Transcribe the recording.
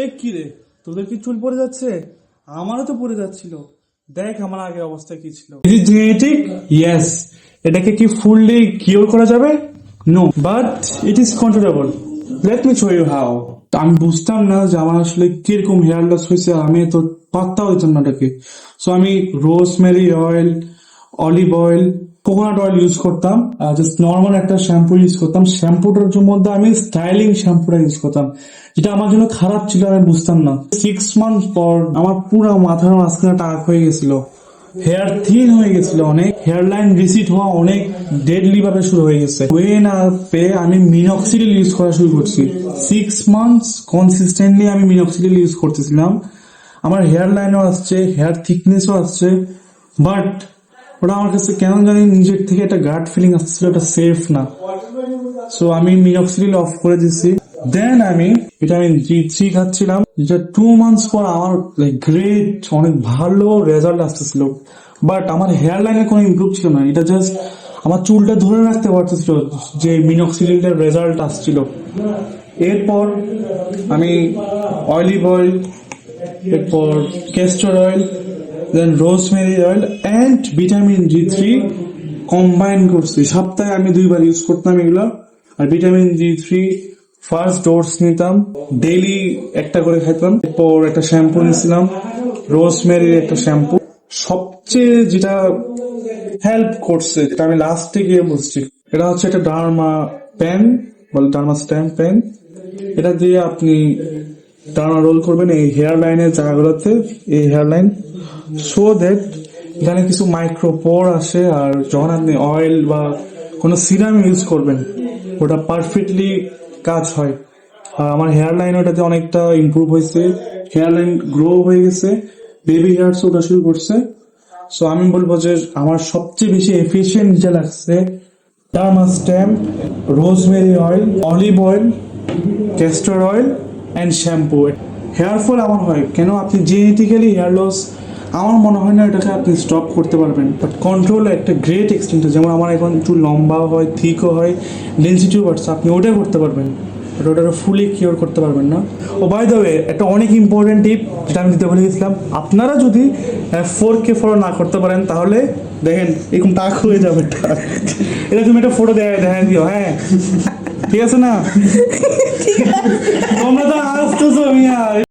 এ কি রে, তোদের কি চুল পড়ে যাচ্ছে? আমারও তো পড়ে যাচ্ছিল। দেখ আমার আগে অবস্থা কি ছিল। Is genetic? ইয়েস। এটাকে কি ফুললি কিওর করা যাবে? No, but it is controllable. Let me show you how. আমি বুঝতাম না যে আমার আসলে কিরকম হেয়ার লস হয়েছে, আমি তো পাত্তা হইতাম না এটাকে। সো আমি rosemary oil, olive oil, coconut oil use করতাম, জাস্ট নর্মাল একটা শ্যাম্পু ইউজ করতাম। শ্যাম্পুটার মধ্যে আমি স্টাইলিং শ্যাম্পুটা ইউজ করতাম, যেটা আমার জন্য খারাপ ছিল, আমি বুঝতাম না। 6 মান্থ পর আমার পুরো মাথার মাঝখানে টাক হয়ে গেছিল, হেয়ার থিন হয়ে গেছিল, অনেক হেয়ার লাইন রিসিট হওয়া অনেক ডেডলি ভাবে শুরু হয়ে গেছে। ওয়ে না পেয়ে আমি মিনক্সিডিল ইউজ করা শুরু করছি। 6 মান্থস কনসিস্টেন্টলি আমি মিনক্সিডিল ইউজ করতেছিলাম। আমার হেয়ার লাইনও আসছে, হেয়ার থিকনেসও আসছে, বাট ওটা আমার কাছে কেন জানি নিজের থেকে একটা গাট ফিলিং আসছিল, ওটা সেফ না। সো আমি মিনক্সিডিল অফ করে দিছি। দেন আমি ভিটামিন D3 খাচ্ছিলাম, যেটা 2 মান্থস পর আমার লাইক গ্রেট অনেক ভালো রেজাল্ট আসতেছিল। বাট আমার হেয়ার লাইনে কোনো ইমপ্রুভ ছিল না, এটা জাস্ট আমার চুলটা ধরে রাখতে পারতেছিল যে মিনক্সিডিলের রেজাল্ট আসছিল। এরপর আমি অলিভ অয়েল, এরপর castor oil, then rosemary oil and vitamin D3 combine করছি। সপ্তাহে আমি 2বার ইউজ করতাম এগুলো। আর ভিটামিন D3 ফার্স্ট ডোজ নিতাম, ডেইলি একটা করে খাইতাম। এরপর একটা শ্যাম্পু নিয়েছিলাম, রোজমেরির একটা শ্যাম্পু। সবচেয়ে যেটা হেল্প করছে, যেটা আমি লাস্টে গিয়ে বুঝছি, এটা হচ্ছে একটা ডার্মা পেন, বলে ডার্মা স্ট্যাম্প পেন। এটা দিয়ে আপনি টানা রোল করবেন এই হেয়ার লাইনের জায়গাগুলোতে, এই হেয়ার লাইন, সো দ্যাট এখানে কিছু মাইক্রোপোর আসে। আর যখন আপনি অয়েল বা কোনো সিরাম ইউজ করবেন, ওটা পারফেক্টলি কাজ হয়। আর আমার হেয়ার লাইন ওটাতে অনেকটা ইমপ্রুভ হয়েছে, হেয়ার লাইন গ্রো হয়ে গেছে, বেবি হেয়ারস ওটা শুরু করছে। সো আমি বলবো যে আমার সবচেয়ে বেশি এফিশিয়েন্ট যেটা লাগছে, derma stamp, rosemary oil, olive oil, castor oil and shampoo. Hair fall আমার হয় কেন, আপনি জেনেটিক্যালি হেয়ার লস, আমার মনে হয় না এটাকে আপনি স্টপ করতে পারবেন, বাট কন্ট্রোল একটা গ্রেট এক্সটেন্ট। যেমন আমার এখন একটু লম্বা হয়, থিকও হয়, ডেন্সিটিও বাড়ছে, আপনি ওটা করতে পারবেন, বাট ওটা ফুলি কিওর করতে পারবেন না। ও বাই দ্য ওয়ে, একটা অনেক ইম্পর্টেন্ট টিপ যেটা আমি দিতে ভুলে গেছিলাম, আপনারা যদি 4K ফলো না করতে পারেন, তাহলে দেখেন এরকম টাক হয়ে যাবে। এটা তুমি একটা ফটো দেখা দিও, হ্যাঁ ঠিক আছে না? তোমরা তো আসতেছো মিয়া।